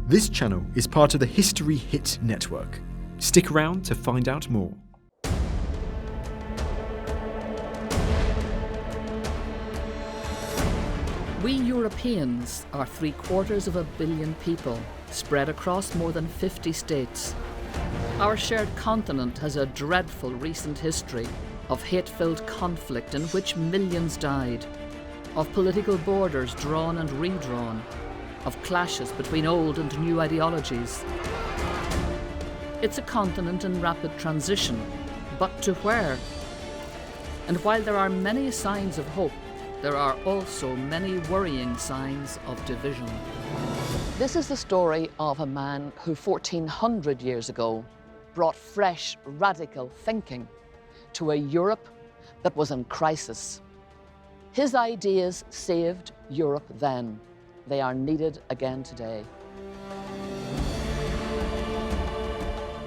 This channel is part of the History Hit network. Stick around to find out more. We Europeans are 750 million people, spread across more than 50 states. Our shared continent has a dreadful recent history of hate-filled conflict in which millions died, of political borders drawn and redrawn, of clashes between old and new ideologies. It's a continent in rapid transition, but to where? And while there are many signs of hope, there are also many worrying signs of division. This is the story of a man who 1400 years ago brought fresh, radical thinking to a Europe that was in crisis. His ideas saved Europe then. They are needed again today.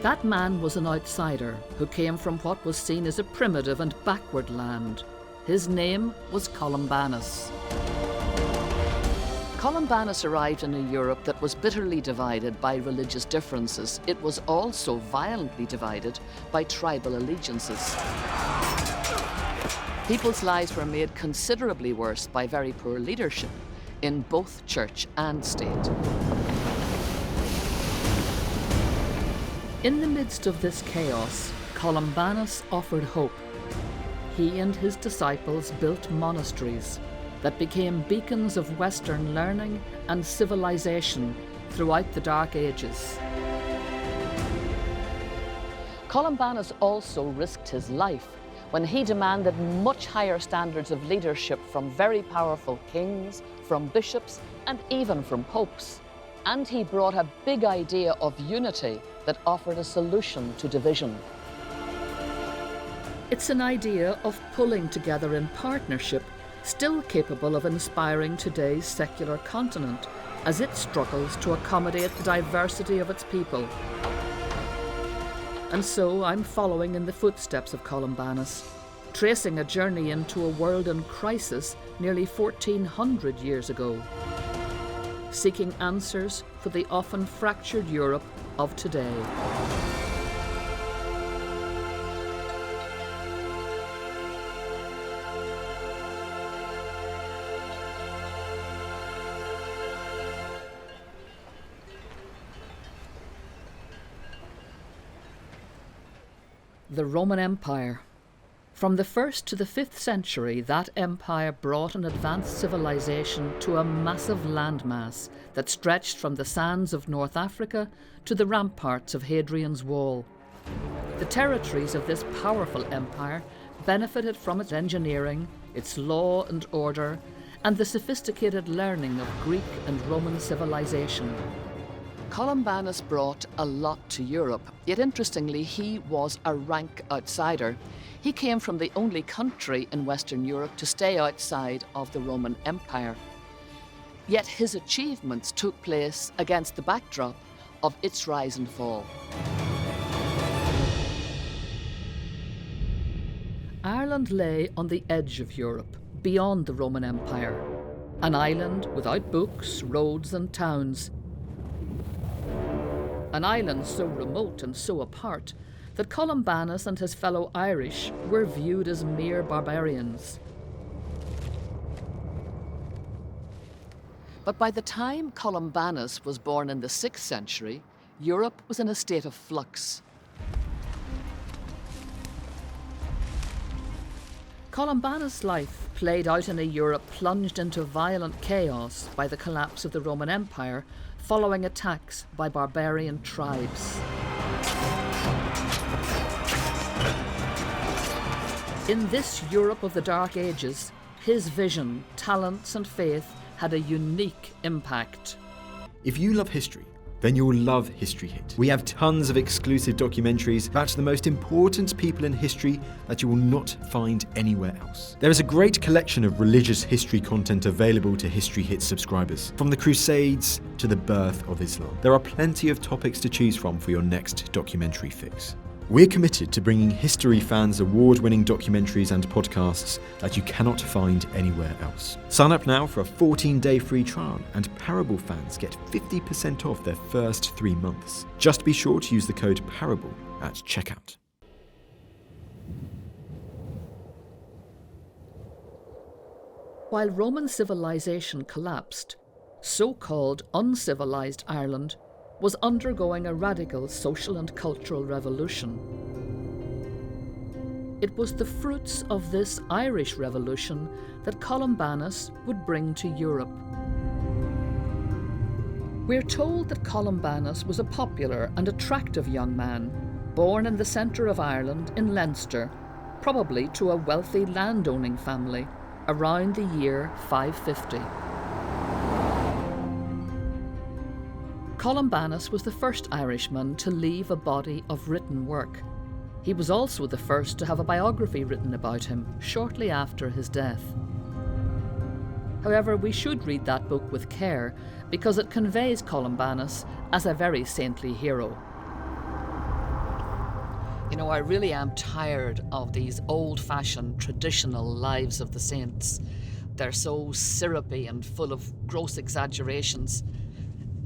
That man was an outsider who came from what was seen as a primitive and backward land. His name was Columbanus. Columbanus arrived in a Europe that was bitterly divided by religious differences. It was also violently divided by tribal allegiances. People's lives were made considerably worse by very poor leadership in both church and state. In the midst of this chaos, Columbanus offered hope. He and his disciples built monasteries that became beacons of Western learning and civilization throughout the Dark Ages. Columbanus also risked his life when he demanded much higher standards of leadership from very powerful kings, from bishops, and even from popes. And he brought a big idea of unity that offered a solution to division. It's an idea of pulling together in partnership, still capable of inspiring today's secular continent as it struggles to accommodate the diversity of its people. And so I'm following in the footsteps of Columbanus, tracing a journey into a world in crisis nearly 1400 years ago, seeking answers for the often fractured Europe of today. The Roman Empire. From the 1st to the 5th century, that empire brought an advanced civilization to a massive landmass that stretched from the sands of North Africa to the ramparts of Hadrian's Wall. The territories of this powerful empire benefited from its engineering, its law and order, and the sophisticated learning of Greek and Roman civilization. Columbanus brought a lot to Europe, yet interestingly, he was a rank outsider. He came from the only country in Western Europe to stay outside of the Roman Empire. Yet his achievements took place against the backdrop of its rise and fall. Ireland lay on the edge of Europe, beyond the Roman Empire. An island without books, roads and towns. An island so remote and so apart that Columbanus and his fellow Irish were viewed as mere barbarians. But by the time Columbanus was born in the 6th century, Europe was in a state of flux. Columbanus' life played out in a Europe plunged into violent chaos by the collapse of the Roman Empire following attacks by barbarian tribes. In this Europe of the Dark Ages, his vision, talents and faith had a unique impact. If you love history, then you'll love History Hit. We have tons of exclusive documentaries about the most important people in history that you will not find anywhere else. There is a great collection of religious history content available to History Hit subscribers, from the Crusades to the birth of Islam. There are plenty of topics to choose from for your next documentary fix. We're committed to bringing history fans award-winning documentaries and podcasts that you cannot find anywhere else. Sign up now for a 14-day free trial, and Parable fans get 50% off their first 3 months. Just be sure to use the code PARABLE at checkout. While Roman civilization collapsed, so-called uncivilized Ireland was undergoing a radical social and cultural revolution. It was the fruits of this Irish revolution that Columbanus would bring to Europe. We're told that Columbanus was a popular and attractive young man, born in the centre of Ireland in Leinster, probably to a wealthy landowning family, around the year 550. Columbanus was the first Irishman to leave a body of written work. He was also the first to have a biography written about him shortly after his death. However, we should read that book with care because it conveys Columbanus as a very saintly hero. You know, I really am tired of these old-fashioned traditional lives of the saints. They're so syrupy and full of gross exaggerations.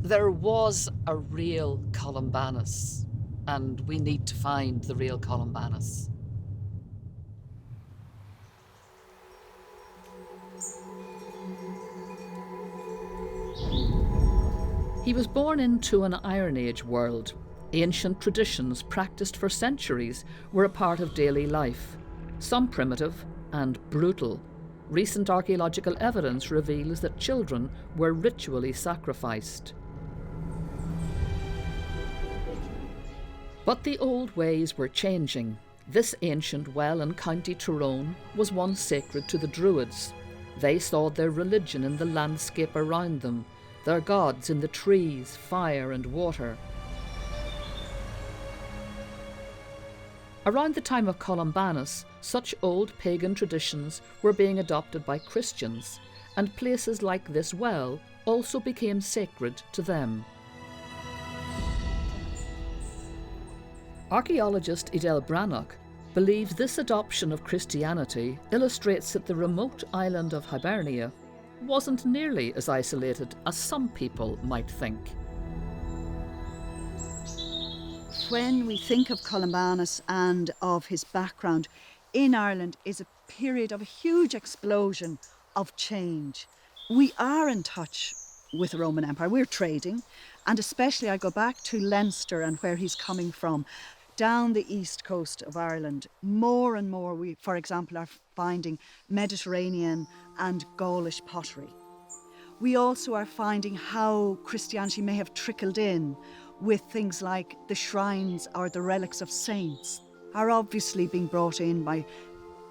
There was a real Columbanus, and we need to find the real Columbanus. He was born into an Iron Age world. Ancient traditions practiced for centuries were a part of daily life, some primitive and brutal. Recent archaeological evidence reveals that children were ritually sacrificed. But the old ways were changing. This ancient well in County Tyrone was once sacred to the Druids. They saw their religion in the landscape around them, their gods in the trees, fire and water. Around the time of Columbanus, such old pagan traditions were being adopted by Christians, and places like this well also became sacred to them. Archaeologist Edel Brannock believes this adoption of Christianity illustrates that the remote island of Hibernia wasn't nearly as isolated as some people might think. When we think of Columbanus and of his background, in Ireland is a period of a huge explosion of change. We are in touch with the Roman Empire, we're trading, and especially I go back to Leinster and where he's coming from. Down the east coast of Ireland, more and more we, for example, are finding Mediterranean and Gaulish pottery. We also are finding how Christianity may have trickled in with things like the shrines or the relics of saints are obviously being brought in by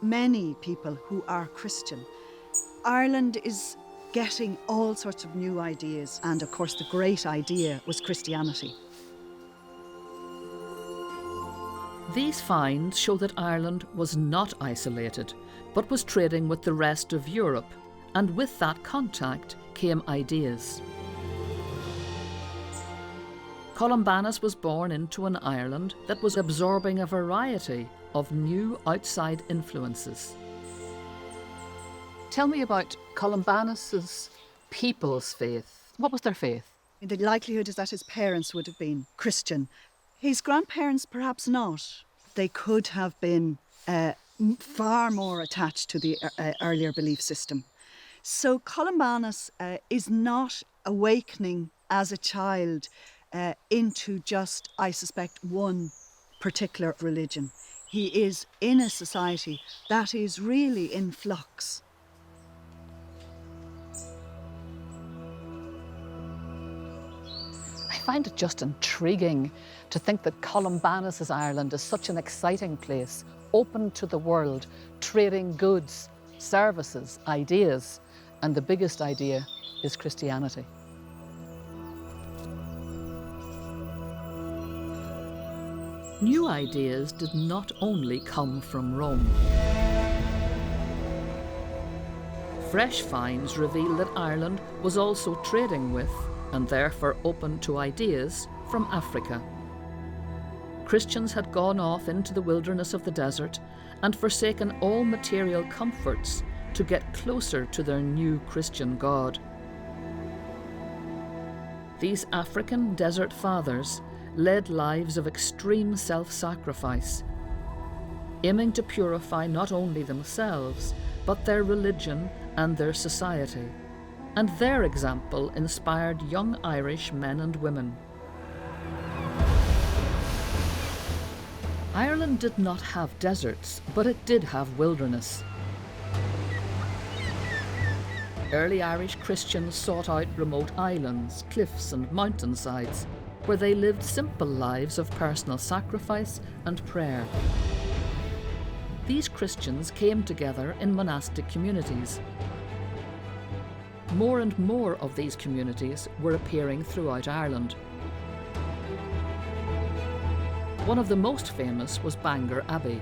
many people who are Christian. Ireland is getting all sorts of new ideas, and of course the great idea was Christianity. These finds show that Ireland was not isolated, but was trading with the rest of Europe, and with that contact came ideas. Columbanus was born into an Ireland that was absorbing a variety of new outside influences. Tell me about Columbanus's people's faith. What was their faith? The likelihood is that his parents would have been Christian. His grandparents perhaps not. They could have been far more attached to the earlier belief system. So Columbanus is not awakening as a child into just, I suspect, one particular religion. He is in a society that is really in flux. I find it just intriguing to think that Columbanus's Ireland is such an exciting place, open to the world, trading goods, services, ideas, and the biggest idea is Christianity. New ideas did not only come from Rome. Fresh finds reveal that Ireland was also trading with, and therefore open to ideas, from Africa. Christians had gone off into the wilderness of the desert and forsaken all material comforts to get closer to their new Christian God. These African desert fathers led lives of extreme self-sacrifice, aiming to purify not only themselves, but their religion and their society. And their example inspired young Irish men and women. Ireland did not have deserts, but it did have wilderness. Early Irish Christians sought out remote islands, cliffs and mountainsides, where they lived simple lives of personal sacrifice and prayer. These Christians came together in monastic communities. More and more of these communities were appearing throughout Ireland. One of the most famous was Bangor Abbey.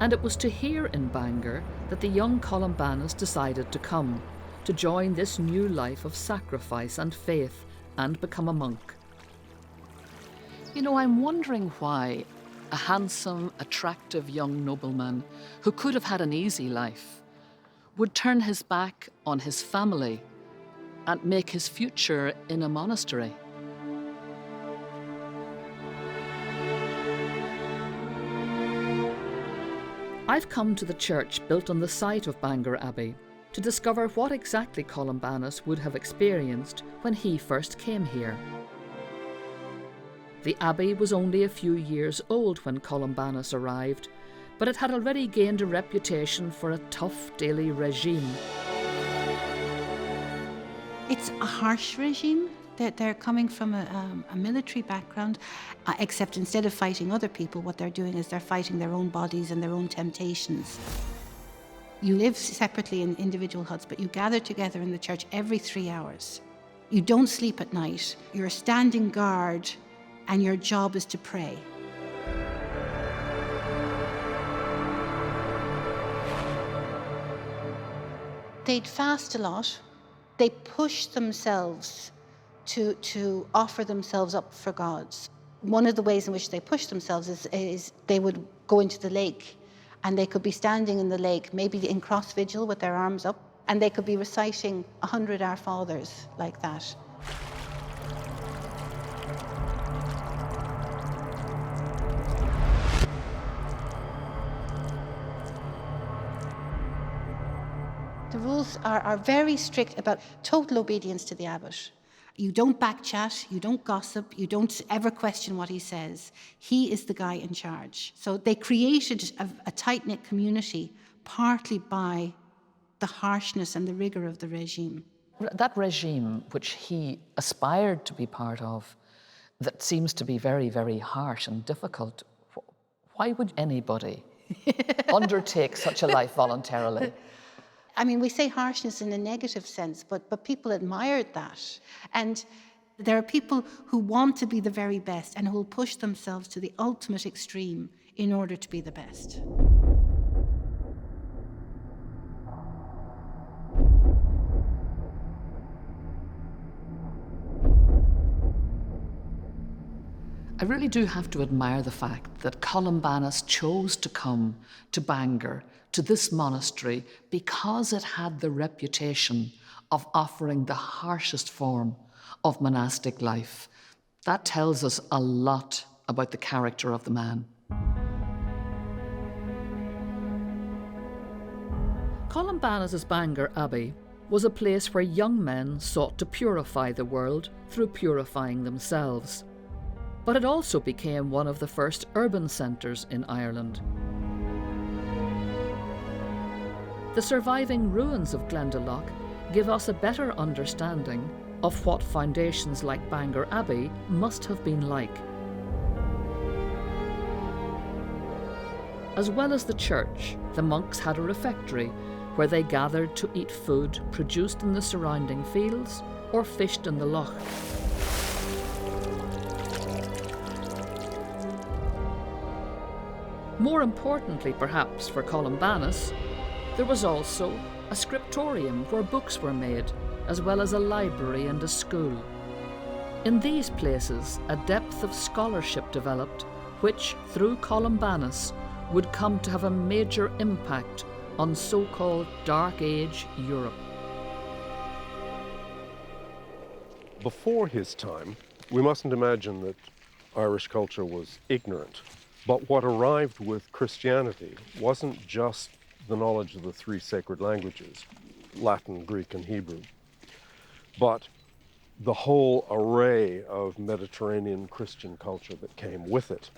And it was to here in Bangor that the young Columbanus decided to come, to join this new life of sacrifice and faith and become a monk. You know, I'm wondering why a handsome, attractive young nobleman who could have had an easy life would turn his back on his family and make his future in a monastery. I've come to the church built on the site of Bangor Abbey to discover what exactly Columbanus would have experienced when he first came here. The abbey was only a few years old when Columbanus arrived, but it had already gained a reputation for a tough daily regime. It's a harsh regime. They're coming from a military background, except instead of fighting other people, what they're doing is they're fighting their own bodies and their own temptations. You live separately in individual huts, but you gather together in the church every 3 hours. You don't sleep at night. You're standing guard, and your job is to pray. They'd fast a lot. They push themselves to offer themselves up for gods. One of the ways in which they push themselves is they would go into the lake, and they could be standing in the lake, maybe in cross vigil with their arms up, and they could be reciting 100 Our Fathers like that. The rules are very strict about total obedience to the abbot. You don't backchat, you don't gossip, you don't ever question what he says. He is the guy in charge. So they created a tight-knit community partly by the harshness and the rigour of the regime. That regime, which he aspired to be part of, that seems to be very, very harsh and difficult, why would anybody undertake such a life voluntarily? I mean, we say harshness in a negative sense, but people admired that. And there are people who want to be the very best and who will push themselves to the ultimate extreme in order to be the best. I really do have to admire the fact that Columbanus chose to come to Bangor, to this monastery, because it had the reputation of offering the harshest form of monastic life. That tells us a lot about the character of the man. Columbanus's Bangor Abbey was a place where young men sought to purify the world through purifying themselves. But it also became one of the first urban centres in Ireland. The surviving ruins of Glendalough give us a better understanding of what foundations like Bangor Abbey must have been like. As well as the church, the monks had a refectory where they gathered to eat food produced in the surrounding fields or fished in the loch. More importantly, perhaps, for Columbanus, there was also a scriptorium where books were made, as well as a library and a school. In these places, a depth of scholarship developed which, through Columbanus, would come to have a major impact on so-called Dark Age Europe. Before his time, we mustn't imagine that Irish culture was ignorant. But what arrived with Christianity wasn't just the knowledge of the three sacred languages, Latin, Greek, and Hebrew, but the whole array of Mediterranean Christian culture that came with it.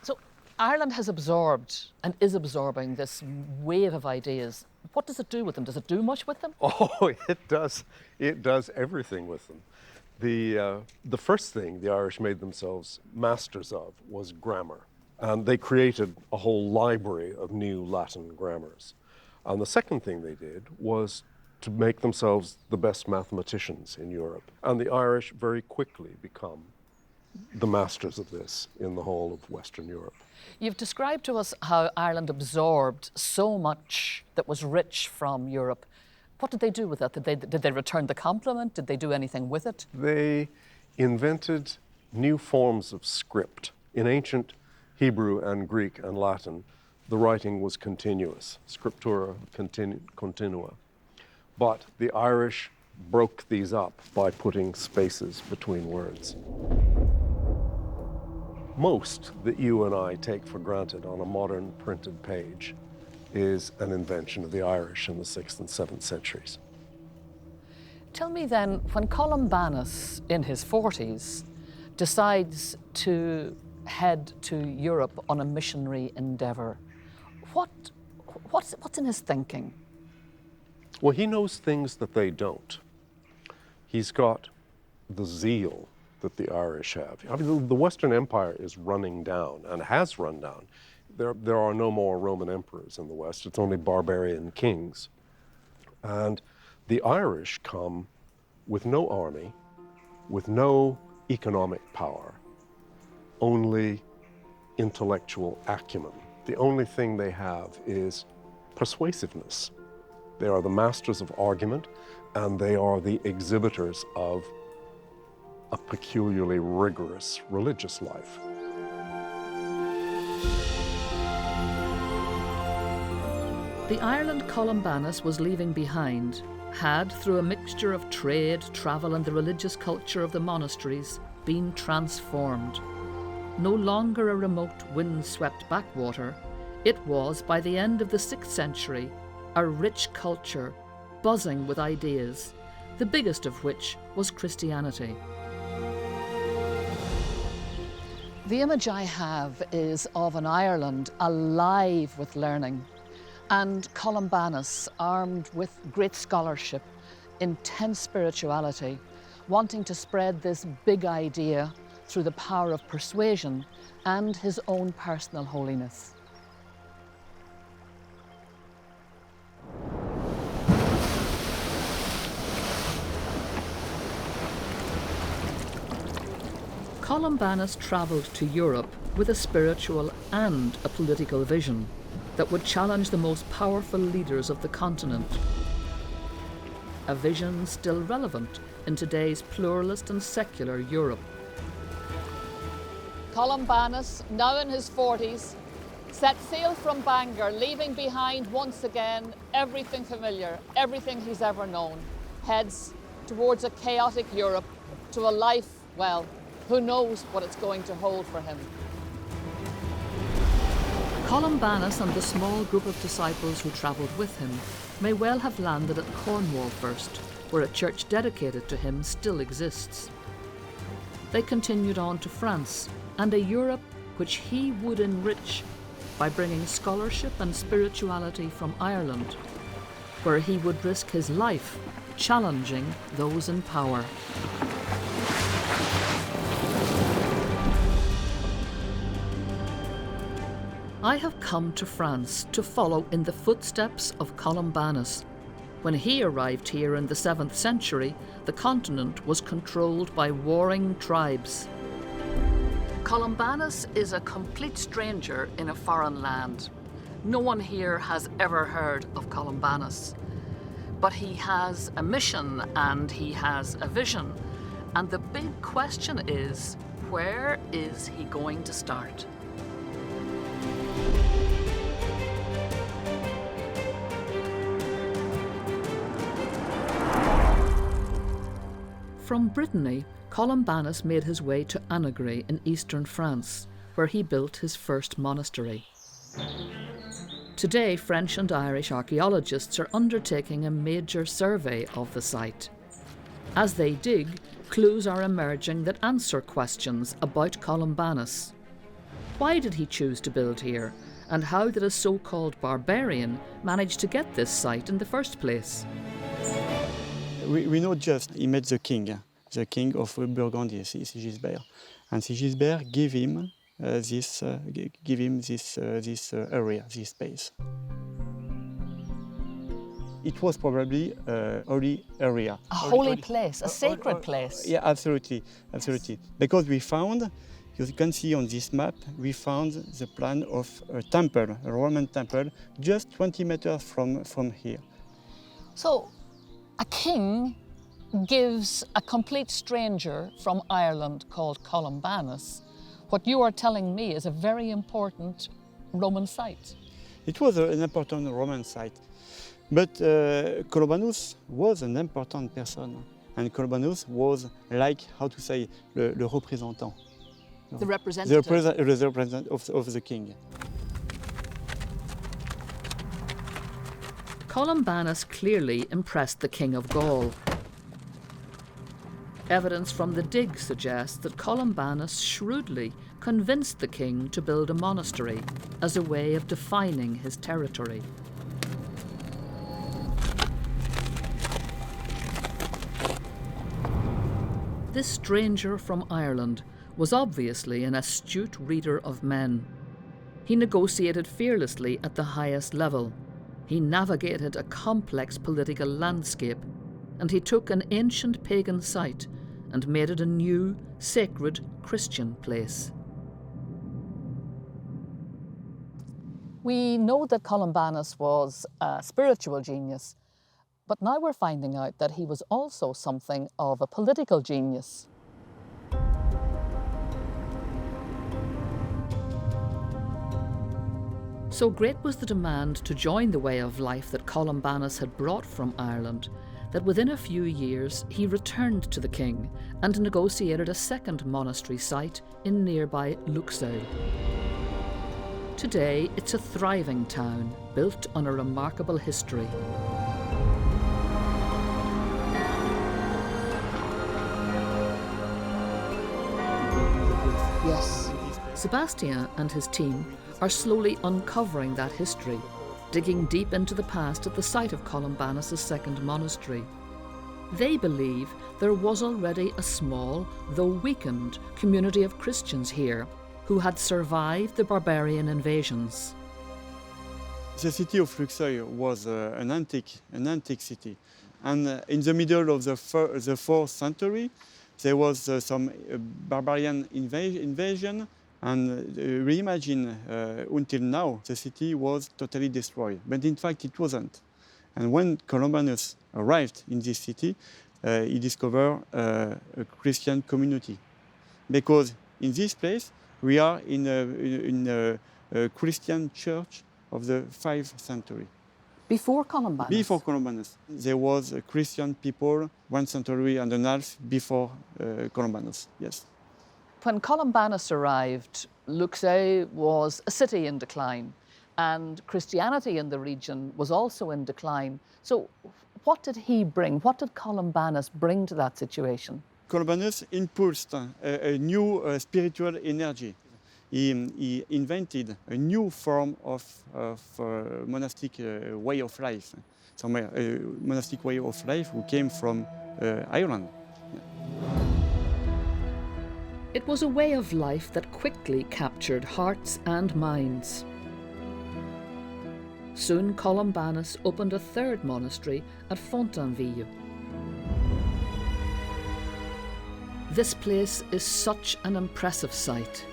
So Ireland has absorbed and is absorbing this wave of ideas. What does it do with them? Does it do much with them? Oh, it does. It does everything with them. The first thing the Irish made themselves masters of was grammar. And they created a whole library of new Latin grammars. And the second thing they did was to make themselves the best mathematicians in Europe. And the Irish very quickly become the masters of this in the whole of Western Europe. You've described to us how Ireland absorbed so much that was rich from Europe. What did they do with that? Did they return the compliment? Did they do anything with it? They invented new forms of script. In ancient Hebrew and Greek and Latin, the writing was continuous, scriptura continua. But the Irish broke these up by putting spaces between words. Most that you and I take for granted on a modern printed page is an invention of the Irish in the 6th and 7th centuries. Tell me then, when Columbanus, in his 40s, decides to head to Europe on a missionary endeavour, what's in his thinking? Well, he knows things that they don't. He's got the zeal that the Irish have. I mean, the Western Empire is running down and has run down. There are no more Roman emperors in the West. It's only barbarian kings. And the Irish come with no army, with no economic power, only intellectual acumen. The only thing they have is persuasiveness. They are the masters of argument, and they are the exhibitors of a peculiarly rigorous religious life. The Ireland Columbanus was leaving behind had, through a mixture of trade, travel and the religious culture of the monasteries, been transformed. No longer a remote wind-swept backwater, it was, by the end of the 6th century, a rich culture buzzing with ideas, the biggest of which was Christianity. The image I have is of an Ireland alive with learning, and Columbanus armed with great scholarship, intense spirituality, wanting to spread this big idea through the power of persuasion and his own personal holiness. Columbanus travelled to Europe with a spiritual and a political vision that would challenge the most powerful leaders of the continent. A vision still relevant in today's pluralist and secular Europe. Columbanus, now in his 40s, set sail from Bangor, leaving behind once again everything familiar, everything he's ever known. Heads towards a chaotic Europe, to a life, well, who knows what it's going to hold for him. Columbanus and the small group of disciples who travelled with him may well have landed at Cornwall first, where a church dedicated to him still exists. They continued on to France and a Europe which he would enrich by bringing scholarship and spirituality from Ireland, where he would risk his life challenging those in power. I have come to France to follow in the footsteps of Columbanus. When he arrived here in the 7th century, the continent was controlled by warring tribes. Columbanus is a complete stranger in a foreign land. No one here has ever heard of Columbanus. But he has a mission and he has a vision. And the big question is, where is he going to start? From Brittany, Columbanus made his way to Annegray in eastern France, where he built his first monastery. Today, French and Irish archaeologists are undertaking a major survey of the site. As they dig, clues are emerging that answer questions about Columbanus. Why did he choose to build here, and how did a so-called barbarian manage to get this site in the first place? We know just he met the king of Burgundy, Sigisbert, and Sigisbert gave him this area, this space. It was probably a holy area. A holy place, a sacred place. Yeah, absolutely. Because we found, you can see on this map, we found the plan of a temple, a Roman temple, just 20 meters from here. So, a king gives a complete stranger from Ireland called Columbanus what you are telling me is a very important Roman site. It was an important Roman site. But Columbanus was an important person. And Columbanus was like, how to say, le représentant. The representative. The representative of the king. Columbanus clearly impressed the King of Gall. Evidence from the dig suggests that Columbanus shrewdly convinced the king to build a monastery as a way of defining his territory. This stranger from Ireland was obviously an astute reader of men. He negotiated fearlessly at the highest level. He navigated a complex political landscape, and he took an ancient pagan site and made it a new, sacred Christian place. We know that Columbanus was a spiritual genius, but now we're finding out that he was also something of a political genius. So great was the demand to join the way of life that Columbanus had brought from Ireland that within a few years he returned to the king and negotiated a second monastery site in nearby Luxeuil. Today it's a thriving town built on a remarkable history. Yes. Sebastien and his team are slowly uncovering that history, digging deep into the past at the site of Columbanus' second monastery. They believe there was already a small, though weakened, community of Christians here who had survived the barbarian invasions. The city of Luxeuil was an antique city, and in the middle of the 4th century, there was some barbarian invasion, and reimagine until now, the city was totally destroyed. But in fact, it wasn't. And when Columbanus arrived in this city, he discovered a Christian community. Because in this place, we are in a Christian church of the 5th century. Before Columbanus? Before Columbanus. There was a Christian people 1 century and a half before Columbanus, yes. When Columbanus arrived, Luxeuil was a city in decline, and Christianity in the region was also in decline. So what did he bring? What did Columbanus bring to that situation? Columbanus impulsed a new spiritual energy. He invented a new form of monastic way of life. So a monastic way of life who came from Ireland. It was a way of life that quickly captured hearts and minds. Soon Columbanus opened a third monastery at Fontainebleau. This place is such an impressive sight.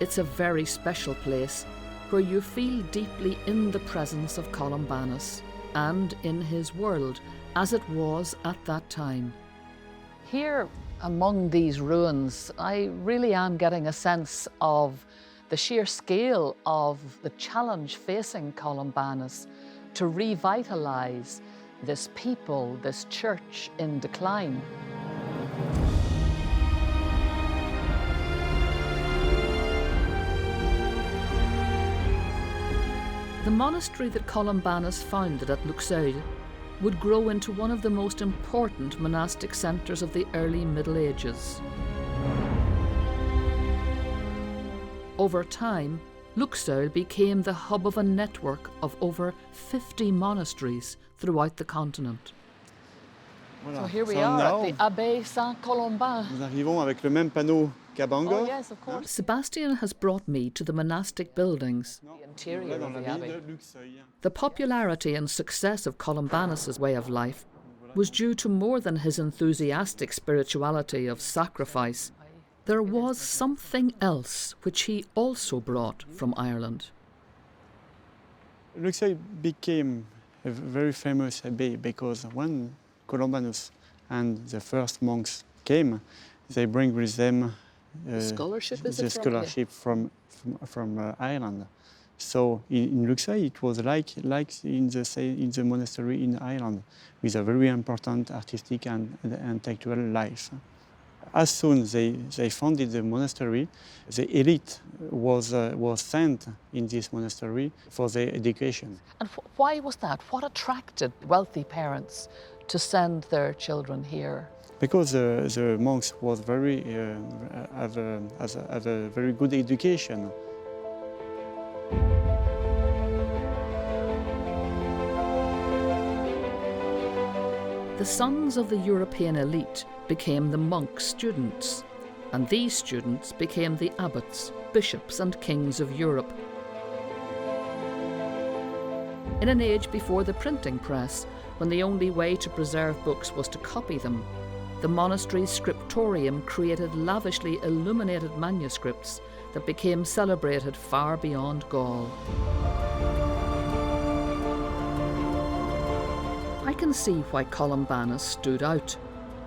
It's a very special place where you feel deeply in the presence of Columbanus and in his world as it was at that time. Here among these ruins, I really am getting a sense of the sheer scale of the challenge facing Columbanus to revitalise this people, this church in decline. The monastery that Columbanus founded at Luxeuil would grow into one of the most important monastic centres of the early Middle Ages. Over time, Luxeuil became the hub of a network of over 50 monasteries throughout the continent. Voilà. So here we So are now at the Abbey Saint-Colomban. Nous arrivons avec le même panneau qu'à Bangor. Oh yes, of course. Sebastian has brought me to the monastic buildings, Non, the interior là, of dans the la abbey. ville de Luxeuil. The popularity and success of Columbanus's way of life was due to more than his enthusiastic spirituality of sacrifice. There was something else which he also brought from Ireland. Luxeuil became a very famous abbey because when Columbanus and the first monks came, they bring with them Scholarship, is the it from scholarship from Ireland. So in Luxeuil, it was like in the monastery in Ireland, with a very important artistic and intellectual life. As soon as they founded the monastery, the elite was sent in this monastery for their education. And why was that? What attracted wealthy parents to send their children here? Because the monks was have a very good education. The sons of the European elite became the monks' students, and these students became the abbots, bishops and kings of Europe. In an age before the printing press, when the only way to preserve books was to copy them, the monastery's scriptorium created lavishly illuminated manuscripts that became celebrated far beyond Gall. I can see why Columbanus stood out,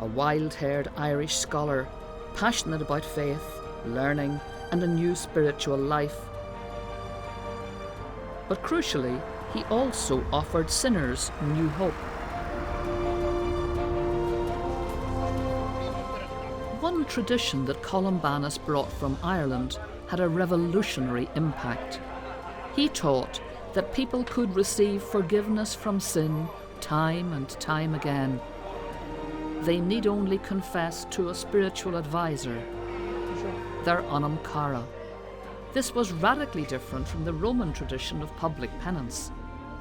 a wild-haired Irish scholar, passionate about faith, learning, and a new spiritual life. But crucially, he also offered sinners new hope. One tradition that Columbanus brought from Ireland had a revolutionary impact. He taught that people could receive forgiveness from sin time and time again. They need only confess to a spiritual advisor, their anam cara. This was radically different from the Roman tradition of public penance,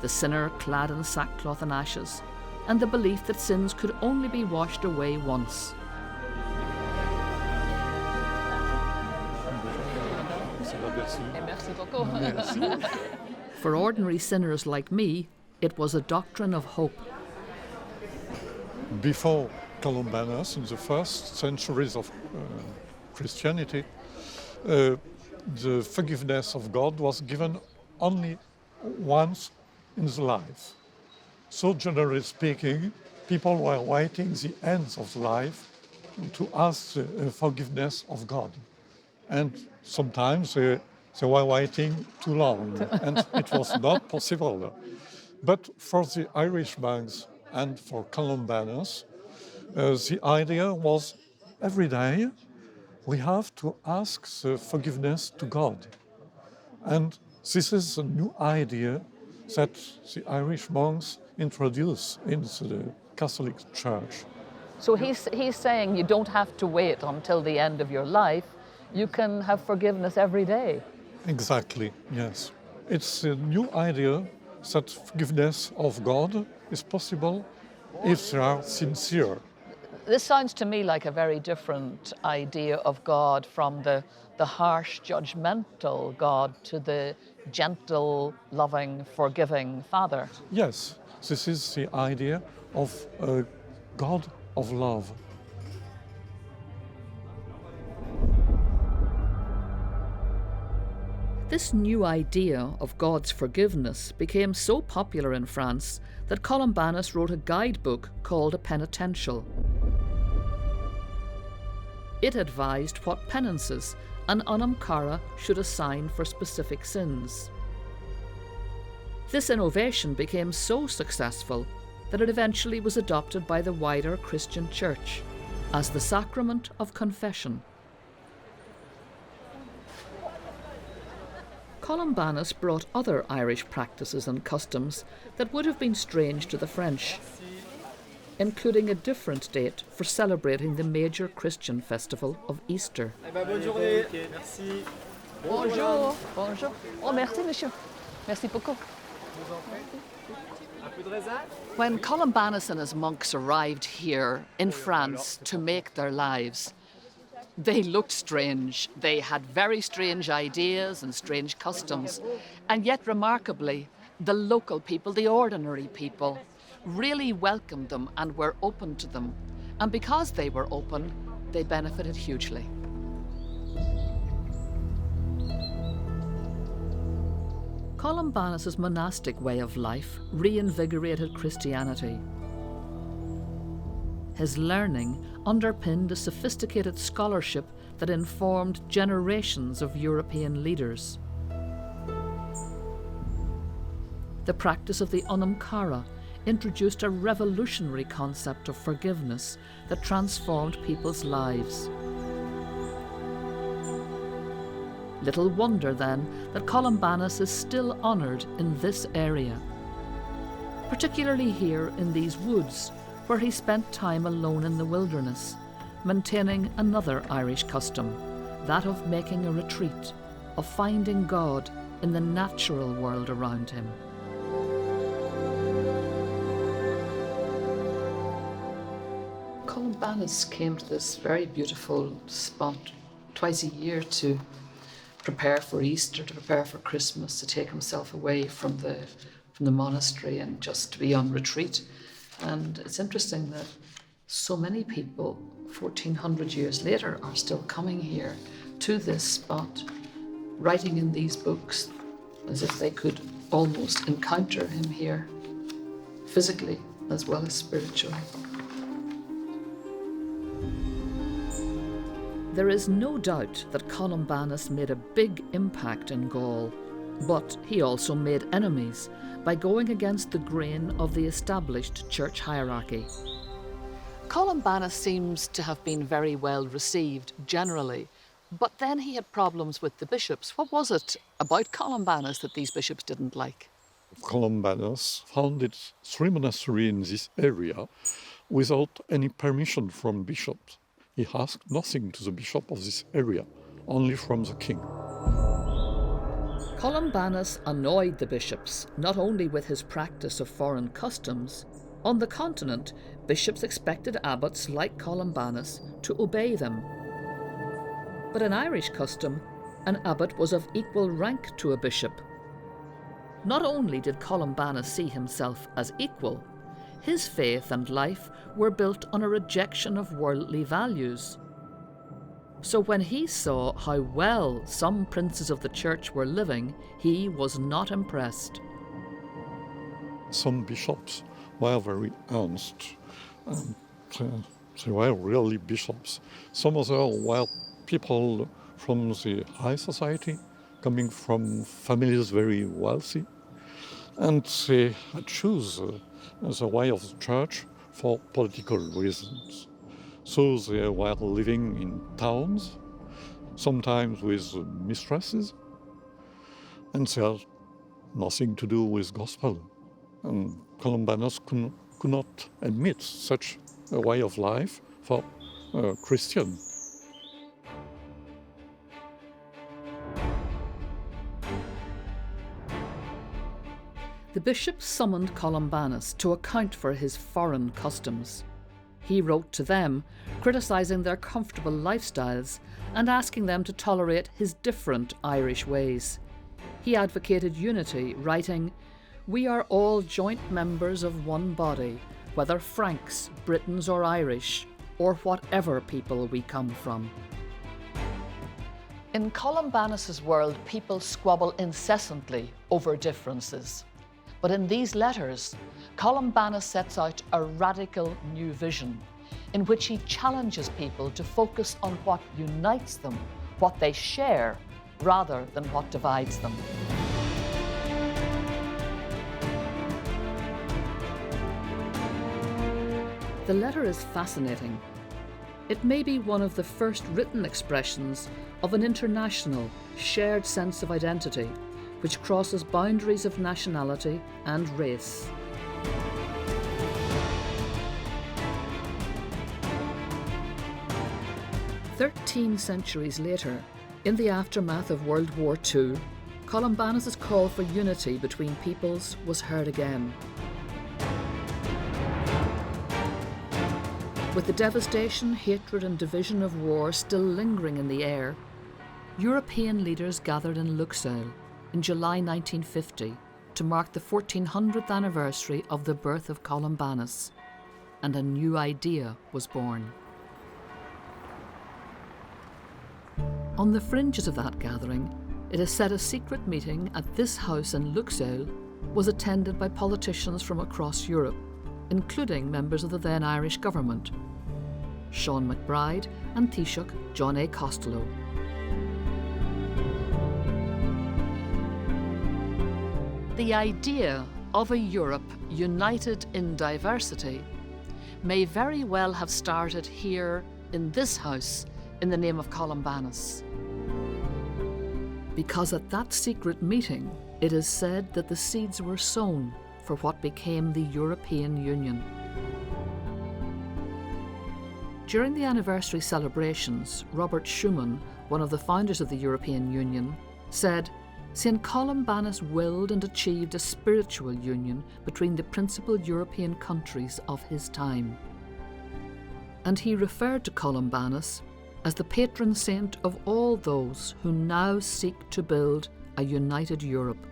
the sinner clad in sackcloth and ashes, and the belief that sins could only be washed away once. For ordinary sinners like me, it was a doctrine of hope. Before Columbanus, in the first centuries of Christianity, the forgiveness of God was given only once in the life. So generally speaking, people were waiting the end of life to ask the forgiveness of God. And sometimes they were waiting too long, and it was not possible. But for the Irish monks and for Columbanus, the idea was every day we have to ask the forgiveness to God. And this is a new idea that the Irish monks introduced into the Catholic Church. So he's saying you don't have to wait until the end of your life. You can have forgiveness every day. Exactly, yes. It's a new idea that forgiveness of God is possible if they are sincere. This sounds to me like a very different idea of God from the harsh, judgmental God to the gentle, loving, forgiving Father. Yes, this is the idea of a God of love. This new idea of God's forgiveness became so popular in France that Columbanus wrote a guidebook called a penitential. It advised what penances an unum cara should assign for specific sins. This innovation became so successful that it eventually was adopted by the wider Christian Church as the sacrament of confession. Columbanus brought other Irish practices and customs that would have been strange to the French, including a different date for celebrating the major Christian festival of Easter. Bonjour. Bonjour. Oh, merci, monsieur. Merci beaucoup. When Columbanus and his monks arrived here in France to make their lives, they looked strange. They had very strange ideas and strange customs. And yet, remarkably, the local people, the ordinary people, really welcomed them and were open to them. And because they were open, they benefited hugely. Columbanus' monastic way of life reinvigorated Christianity. His learning underpinned a sophisticated scholarship that informed generations of European leaders. The practice of the unum cara introduced a revolutionary concept of forgiveness that transformed people's lives. Little wonder, then, that Columbanus is still honoured in this area, particularly here in these woods, where he spent time alone in the wilderness, maintaining another Irish custom, that of making a retreat, of finding God in the natural world around him. Columbanus came to this very beautiful spot twice a year to prepare for Easter, to prepare for Christmas, to take himself away from the monastery and just to be on retreat. And it's interesting that so many people, 1400 years later, are still coming here to this spot, writing in these books as if they could almost encounter him here, physically as well as spiritually. There is no doubt that Columbanus made a big impact in Gall, but he also made enemies by going against the grain of the established church hierarchy. Columbanus seems to have been very well received generally, but then he had problems with the bishops. What was it about Columbanus that these bishops didn't like? Columbanus founded 3 monasteries in this area without any permission from bishops. He asked nothing to the bishop of this area, only from the king. Columbanus annoyed the bishops, not only with his practice of foreign customs. On the continent, bishops expected abbots like Columbanus to obey them. But in Irish custom, an abbot was of equal rank to a bishop. Not only did Columbanus see himself as equal, his faith and life were built on a rejection of worldly values. So when he saw how well some princes of the church were living, he was not impressed. Some bishops were very earnest, and they were really bishops. Some others were people from the high society, coming from families very wealthy, and they had chosen the way of the church for political reasons. So they were living in towns, sometimes with mistresses, and they had nothing to do with gospel. And Columbanus could not admit such a way of life for a Christian. The bishops summoned Columbanus to account for his foreign customs. He wrote to them, criticising their comfortable lifestyles and asking them to tolerate his different Irish ways. He advocated unity, writing, "We are all joint members of one body, whether Franks, Britons or Irish, or whatever people we come from." In Columbanus's world, people squabble incessantly over differences. But in these letters, Columbanus sets out a radical new vision in which he challenges people to focus on what unites them, what they share, rather than what divides them. The letter is fascinating. It may be one of the first written expressions of an international, shared sense of identity, which crosses boundaries of nationality and race. "13 centuries later, in the aftermath of World War II, Columbanus' call for unity between peoples was heard again. With the devastation, hatred and division of war still lingering in the air, European leaders gathered in Luxeuil in July 1950 to mark the 1400th anniversary of the birth of Columbanus, and a new idea was born. On the fringes of that gathering, it is said a secret meeting at this house in Luxeuil was attended by politicians from across Europe, including members of the then Irish government, Sean McBride and Taoiseach John A. Costello. The idea of a Europe united in diversity may very well have started here in this house in the name of Columbanus. Because at that secret meeting, it is said that the seeds were sown for what became the European Union. During the anniversary celebrations, Robert Schuman, one of the founders of the European Union, said, "St. Columbanus willed and achieved a spiritual union between the principal European countries of his time." And he referred to Columbanus as the patron saint of all those who now seek to build a united Europe.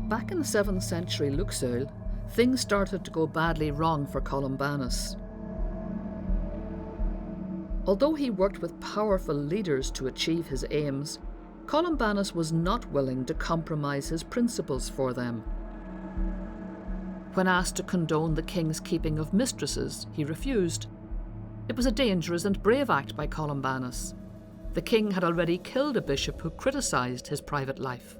Back in the 7th century Luxeuil, things started to go badly wrong for Columbanus. Although he worked with powerful leaders to achieve his aims, Columbanus was not willing to compromise his principles for them. When asked to condone the king's keeping of mistresses, he refused. It was a dangerous and brave act by Columbanus. The king had already killed a bishop who criticised his private life.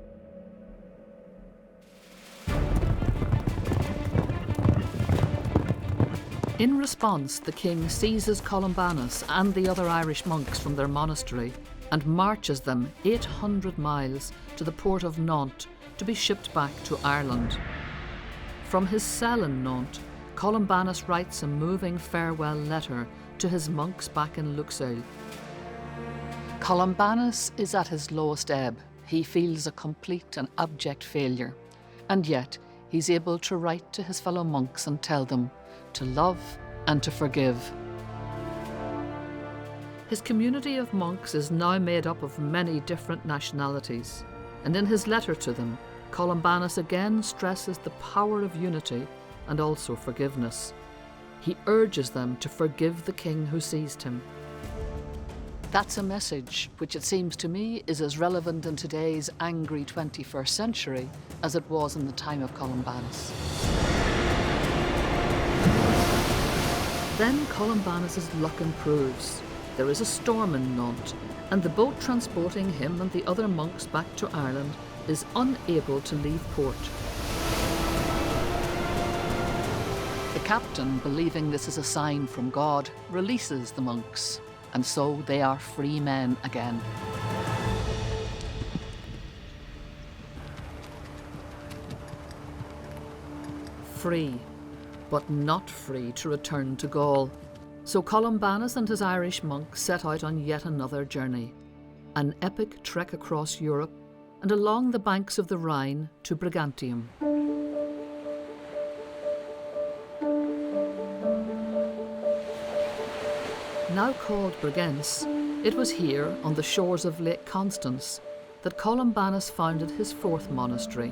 In response, the king seizes Columbanus and the other Irish monks from their monastery and marches them 800 miles to the port of Nantes to be shipped back to Ireland. From his cell in Nantes, Columbanus writes a moving farewell letter to his monks back in Luxeuil. Columbanus is at his lowest ebb. He feels a complete and abject failure, and yet he's able to write to his fellow monks and tell them to love and to forgive. His community of monks is now made up of many different nationalities, and in his letter to them, Columbanus again stresses the power of unity and also forgiveness. He urges them to forgive the king who seized him. That's a message which, it seems to me, is as relevant in today's angry 21st century as it was in the time of Columbanus. Then Columbanus' luck improves. There is a storm in Nantes, and the boat transporting him and the other monks back to Ireland is unable to leave port. The captain, believing this is a sign from God, releases the monks, and so they are free men again. Free, but not free to return to Gall. So Columbanus and his Irish monks set out on yet another journey, an epic trek across Europe and along the banks of the Rhine to Brigantium. Now called Bregenz, it was here, on the shores of Lake Constance, that Columbanus founded his fourth monastery.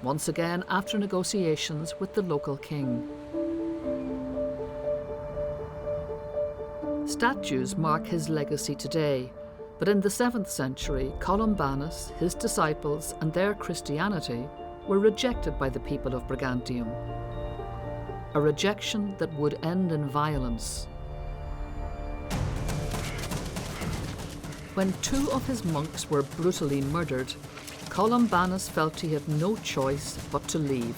once again after negotiations with the local king. Statues mark his legacy today, but in the 7th century, Columbanus, his disciples, and their Christianity were rejected by the people of Brigantium. A rejection that would end in violence. When 2 of his monks were brutally murdered, Columbanus felt he had no choice but to leave.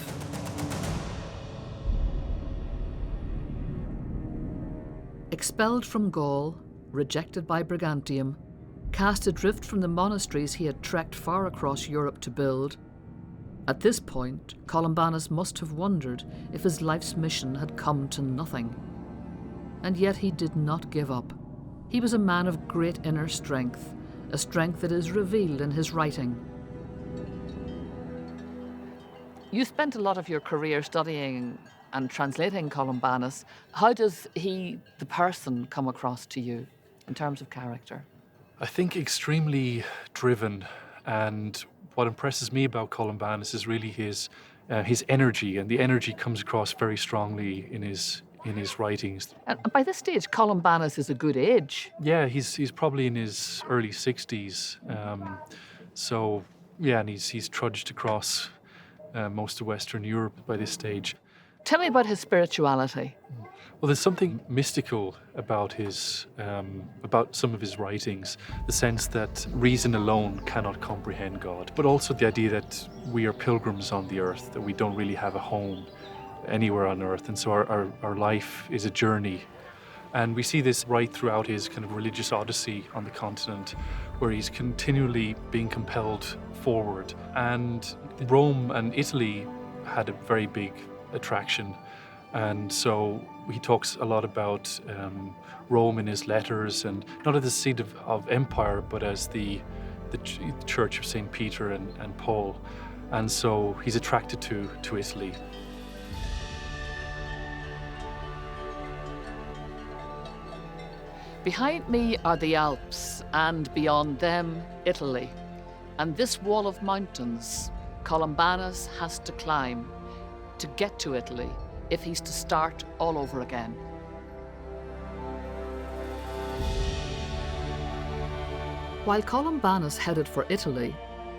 Expelled from Gall, rejected by Brigantium, cast adrift from the monasteries he had trekked far across Europe to build, at this point, Columbanus must have wondered if his life's mission had come to nothing. And yet he did not give up. He was a man of great inner strength, a strength that is revealed in his writing. You spent a lot of your career studying and translating Columbanus. How does he, the person, come across to you in terms of character? I think extremely driven, and what impresses me about Columbanus is really his energy, and the energy comes across very strongly in his writings. And by this stage, Columbanus is a good age. Yeah, he's probably in his early 60s. And he's trudged across most of Western Europe by this stage. Tell me about his spirituality. Well, there's something mystical about about some of his writings, the sense that reason alone cannot comprehend God, but also the idea that we are pilgrims on the earth, that we don't really have a home anywhere on earth, and so our life is a journey. And we see this right throughout his kind of religious odyssey on the continent, where he's continually being compelled forward. And Rome and Italy had a very big attraction. And so he talks a lot about Rome in his letters, and not as the seat of empire, but as the Church of St. Peter and Paul. And so he's attracted to Italy. Behind me are the Alps, and beyond them, Italy. And this wall of mountains, Columbanus has to climb to get to Italy if he's to start all over again. While Columbanus headed for Italy,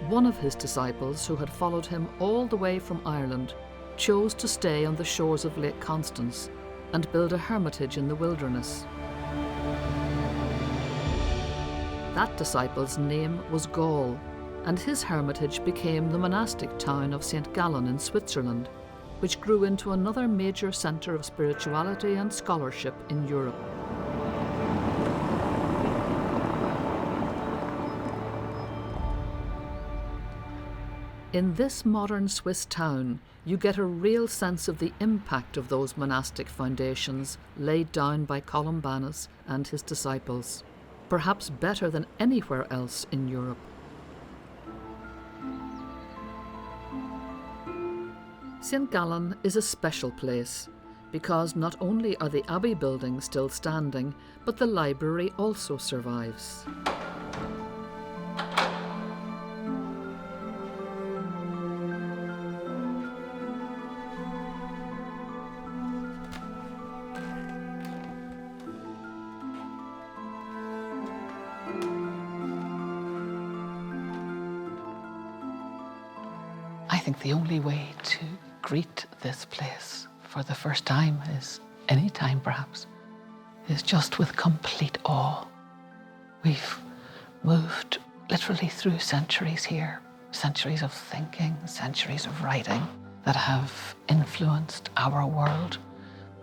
one of his disciples, who had followed him all the way from Ireland, chose to stay on the shores of Lake Constance and build a hermitage in the wilderness. That disciple's name was Gall, and his hermitage became the monastic town of St. Gallen in Switzerland, which grew into another major centre of spirituality and scholarship in Europe. In this modern Swiss town, you get a real sense of the impact of those monastic foundations laid down by Columbanus and his disciples, perhaps better than anywhere else in Europe. St. Gallen is a special place because not only are the abbey buildings still standing, but the library also survives. I think the only way to greet this place for the first time, is any time perhaps, is just with complete awe. We've moved literally through centuries here, centuries of thinking, centuries of writing that have influenced our world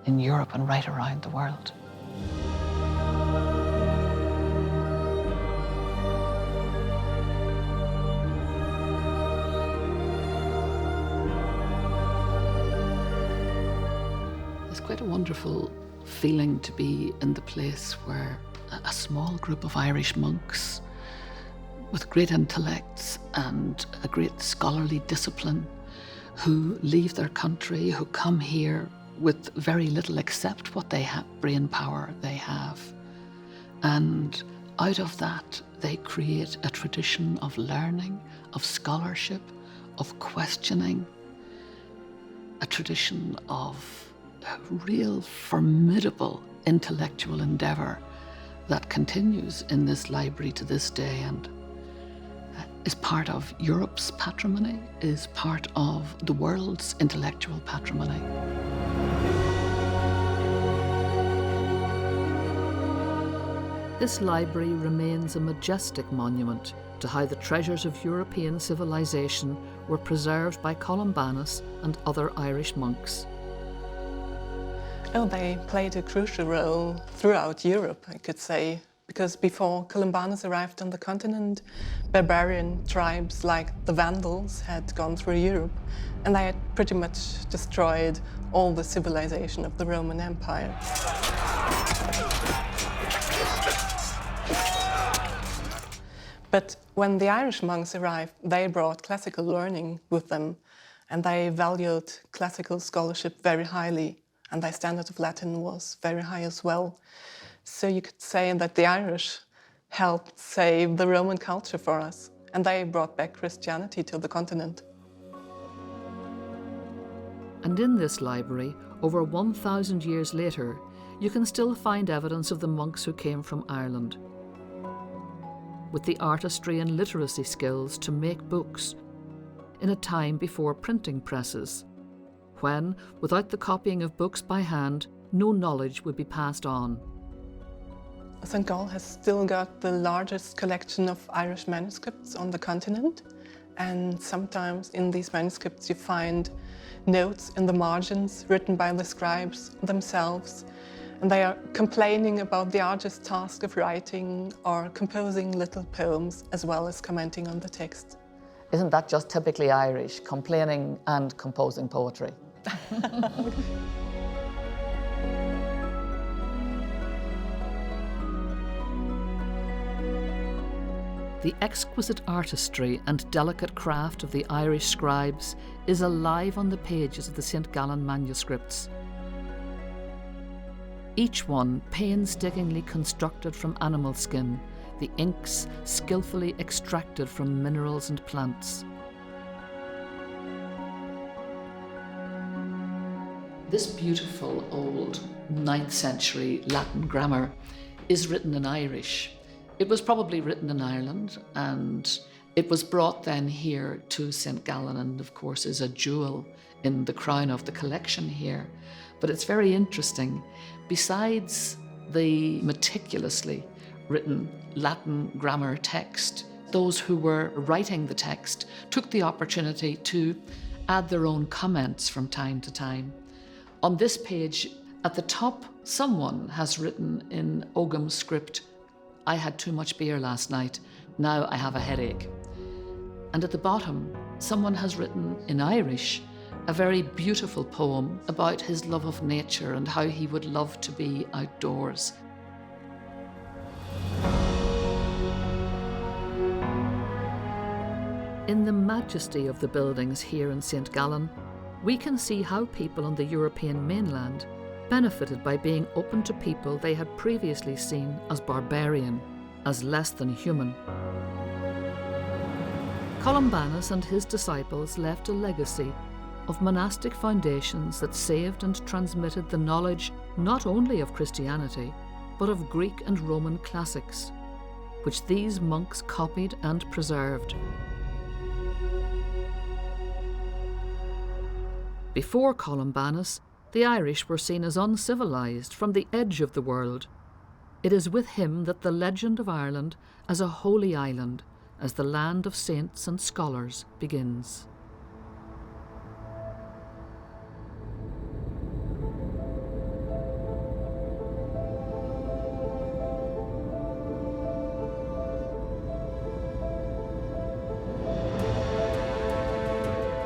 in Europe and right around the world. It's quite a wonderful feeling to be in the place where a small group of Irish monks with great intellects and a great scholarly discipline who leave their country, who come here with very little except what they have, brain power they have. And out of that, they create a tradition of learning, of scholarship, of questioning, a tradition of a real formidable intellectual endeavour that continues in this library to this day and is part of Europe's patrimony, is part of the world's intellectual patrimony. This library remains a majestic monument to how the treasures of European civilization were preserved by Columbanus and other Irish monks. Oh, they played a crucial role throughout Europe, I could say, because before Columbanus arrived on the continent, barbarian tribes like the Vandals had gone through Europe, and they had pretty much destroyed all the civilization of the Roman Empire. But when the Irish monks arrived, they brought classical learning with them, and they valued classical scholarship very highly, and their standard of Latin was very high as well. So you could say that the Irish helped save the Roman culture for us, and they brought back Christianity to the continent. And in this library, over 1,000 years later, you can still find evidence of the monks who came from Ireland, with the artistry and literacy skills to make books in a time before printing presses, when, without the copying of books by hand, no knowledge would be passed on. St. Gall has still got the largest collection of Irish manuscripts on the continent, and sometimes in these manuscripts you find notes in the margins written by the scribes themselves, and they are complaining about the arduous task of writing or composing little poems as well as commenting on the text. Isn't that just typically Irish, complaining and composing poetry? The exquisite artistry and delicate craft of the Irish scribes is alive on the pages of the St. Gallen manuscripts. Each one painstakingly constructed from animal skin, the inks skillfully extracted from minerals and plants. This beautiful old 9th century Latin grammar is written in Irish. It was probably written in Ireland, and it was brought then here to St. Gallen, and of course is a jewel in the crown of the collection here. But it's very interesting. Besides the meticulously written Latin grammar text, those who were writing the text took the opportunity to add their own comments from time to time. On this page, at the top, someone has written in Ogham script, "I had too much beer last night, now I have a headache." And at the bottom, someone has written in Irish a very beautiful poem about his love of nature and how he would love to be outdoors. In the majesty of the buildings here in St. Gallen, we can see how people on the European mainland benefited by being open to people they had previously seen as barbarian, as less than human. Columbanus and his disciples left a legacy of monastic foundations that saved and transmitted the knowledge not only of Christianity, but of Greek and Roman classics, which these monks copied and preserved. Before Columbanus, the Irish were seen as uncivilized from the edge of the world. It is with him that the legend of Ireland as a holy island, as the land of saints and scholars, begins.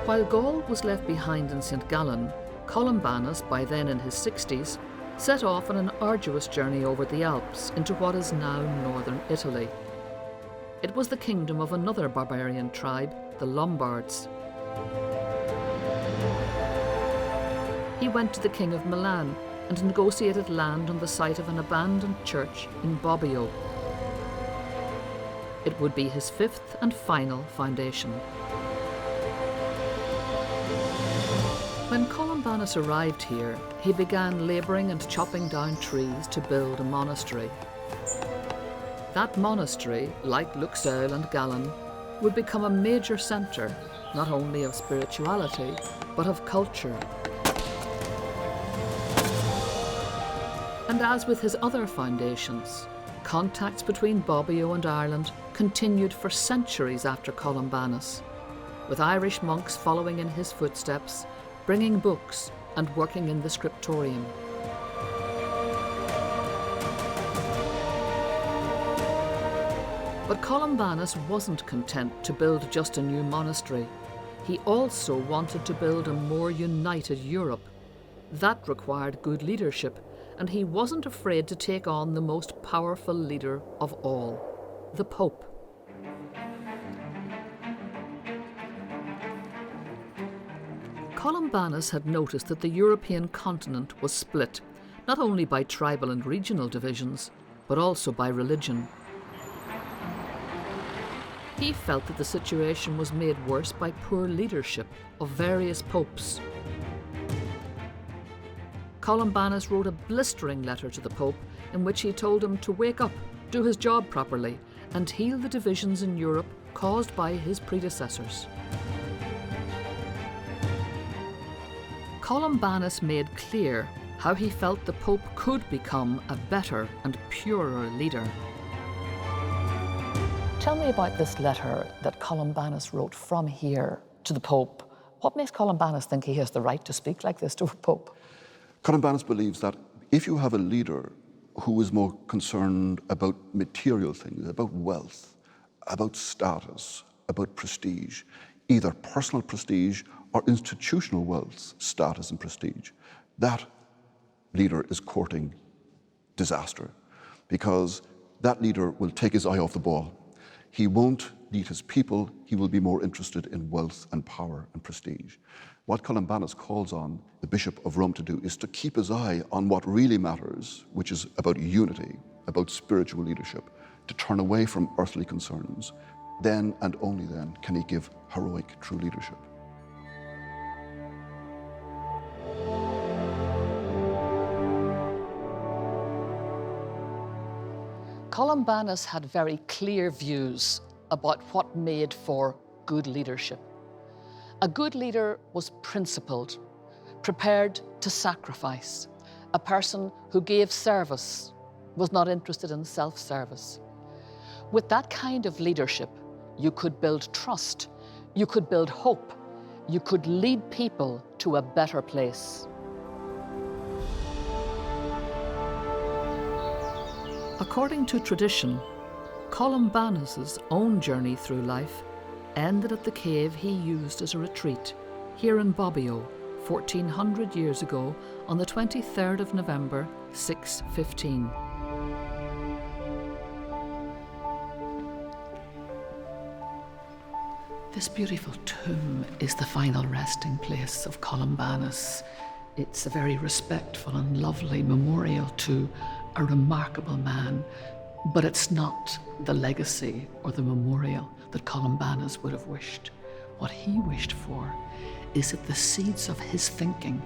While Gall was left behind in St. Gallen, Columbanus, by then in his 60s, set off on an arduous journey over the Alps into what is now northern Italy. It was the kingdom of another barbarian tribe, the Lombards. He went to the king of Milan and negotiated land on the site of an abandoned church in Bobbio. It would be his fifth and final foundation. When Columbanus arrived here, he began labouring and chopping down trees to build a monastery. That monastery, like Luxeuil and Gall, would become a major centre, not only of spirituality, but of culture. And as with his other foundations, contacts between Bobbio and Ireland continued for centuries after Columbanus, with Irish monks following in his footsteps, bringing books and working in the scriptorium. But Columbanus wasn't content to build just a new monastery. He also wanted to build a more united Europe. That required good leadership, and he wasn't afraid to take on the most powerful leader of all, the Pope. Columbanus had noticed that the European continent was split, not only by tribal and regional divisions, but also by religion. He felt that the situation was made worse by poor leadership of various popes. Columbanus wrote a blistering letter to the Pope in which he told him to wake up, do his job properly, and heal the divisions in Europe caused by his predecessors. Columbanus made clear how he felt the Pope could become a better and purer leader. Tell me about this letter that Columbanus wrote from here to the Pope. What makes Columbanus think he has the right to speak like this to a Pope? Columbanus believes that if you have a leader who is more concerned about material things, about wealth, about status, about prestige, either personal prestige or institutional wealth, status and prestige, that leader is courting disaster, because that leader will take his eye off the ball. He won't lead his people, he will be more interested in wealth and power and prestige. What Columbanus calls on the Bishop of Rome to do is to keep his eye on what really matters, which is about unity, about spiritual leadership, to turn away from earthly concerns. Then and only then can he give heroic, true leadership. Columbanus had very clear views about what made for good leadership. A good leader was principled, prepared to sacrifice. A person who gave service, was not interested in self-service. With that kind of leadership, you could build trust, you could build hope, you could lead people to a better place. According to tradition, Columbanus's own journey through life ended at the cave he used as a retreat, here in Bobbio, 1400 years ago, on the 23rd of November, 615. This beautiful tomb is the final resting place of Columbanus. It's a very respectful and lovely memorial to a remarkable man, but it's not the legacy or the memorial that Columbanus would have wished. What he wished for is that the seeds of his thinking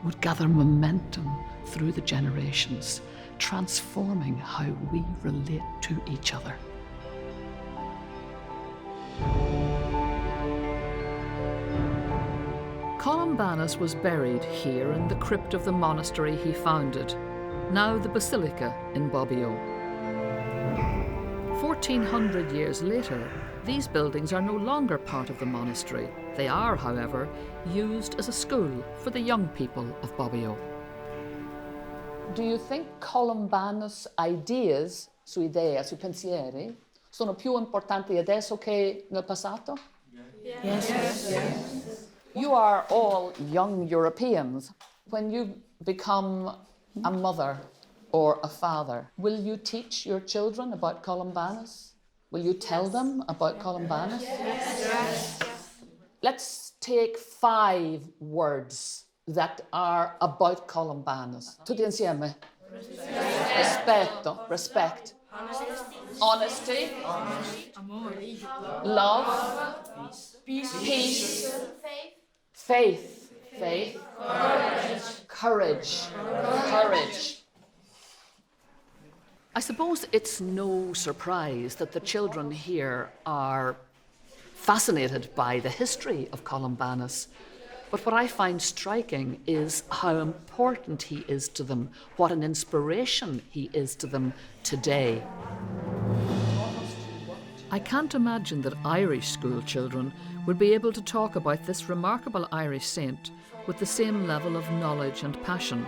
would gather momentum through the generations, transforming how we relate to each other. Columbanus was buried here in the crypt of the monastery he founded, now the Basilica in Bobbio. 1400 years later, these buildings are no longer part of the monastery. They are, however, used as a school for the young people of Bobbio. Do you think Columbanus' ideas, sue idee, sui pensieri, sono più importanti adesso che nel passato? Yes. You are all young Europeans. When you become a mother or a father, will you teach your children about Columbanus? Will you tell them about Columbanus? Yes. Let's take 5 words that are about Columbanus. Tutti insieme. Rispetto, respect. Honesty. Love. Peace. Faith. Faith. Courage. Courage. I suppose it's no surprise that the children here are fascinated by the history of Columbanus. But what I find striking is how important he is to them, what an inspiration he is to them today. I can't imagine that Irish school children would be able to talk about this remarkable Irish saint with the same level of knowledge and passion.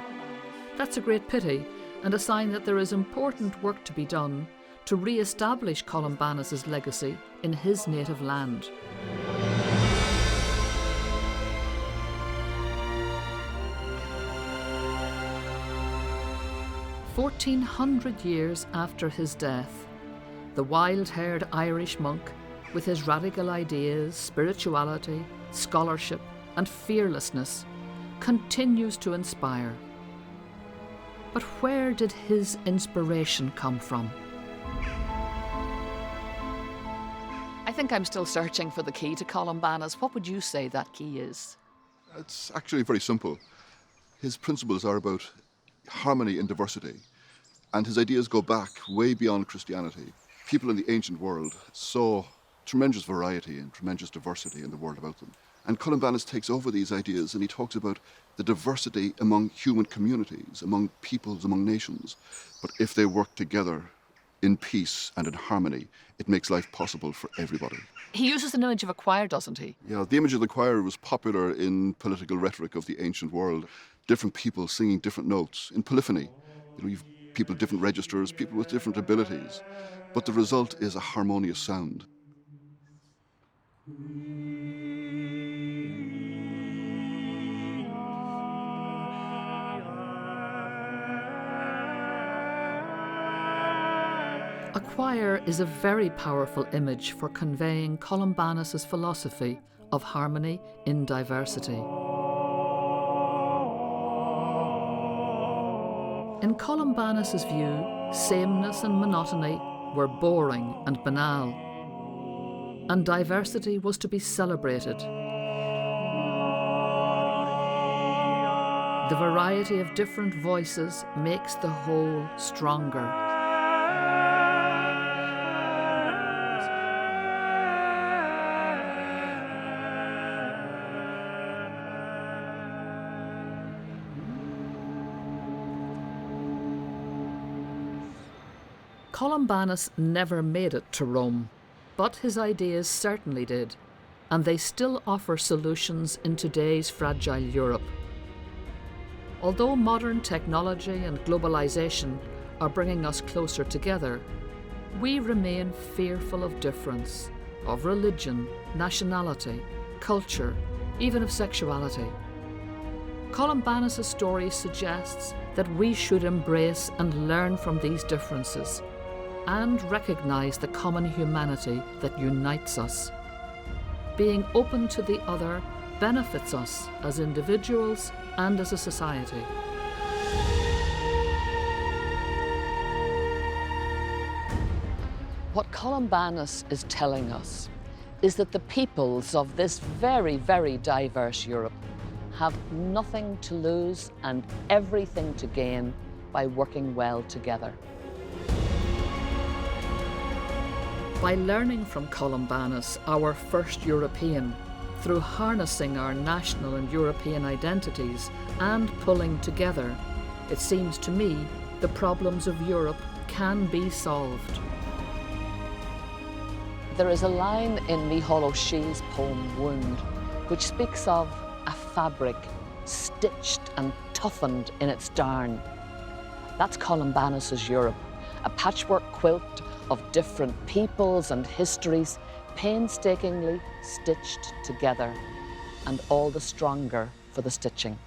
That's a great pity, and a sign that there is important work to be done to re-establish Columbanus' legacy in his native land. "1,400 years after his death, the wild-haired Irish monk, with his radical ideas, spirituality, scholarship, and fearlessness, continues to inspire. But where did his inspiration come from?" I think I'm still searching for the key to Columbanus. What would you say that key is? It's actually very simple. His principles are about harmony in diversity, and his ideas go back way beyond Christianity. People in the ancient world saw tremendous variety and tremendous diversity in the world about them. And Columbanus takes over these ideas and he talks about the diversity among human communities, among peoples, among nations. But if they work together in peace and in harmony, it makes life possible for everybody. He uses an image of a choir, doesn't he? Yeah, the image of the choir was popular in political rhetoric of the ancient world. Different people singing different notes. In polyphony, you've people, different registers, people with different abilities. But the result is a harmonious sound. A choir is a very powerful image for conveying Columbanus' philosophy of harmony in diversity. In Columbanus' view, sameness and monotony were boring and banal, and diversity was to be celebrated. The variety of different voices makes the whole stronger. Columbanus never made it to Rome, but his ideas certainly did, and they still offer solutions in today's fragile Europe. Although modern technology and globalization are bringing us closer together, we remain fearful of difference, of religion, nationality, culture, even of sexuality. Columbanus' story suggests that we should embrace and learn from these differences and recognise the common humanity that unites us. Being open to the other benefits us as individuals and as a society. What Columbanus is telling us is that the peoples of this very, very diverse Europe have nothing to lose and everything to gain by working well together. By learning from Columbanus, our first European, through harnessing our national and European identities and pulling together, it seems to me the problems of Europe can be solved. There is a line in Micheál O'Shea's poem Wound, which speaks of a fabric stitched and toughened in its darn. That's Columbanus' Europe, a patchwork quilt of different peoples and histories painstakingly stitched together, and all the stronger for the stitching.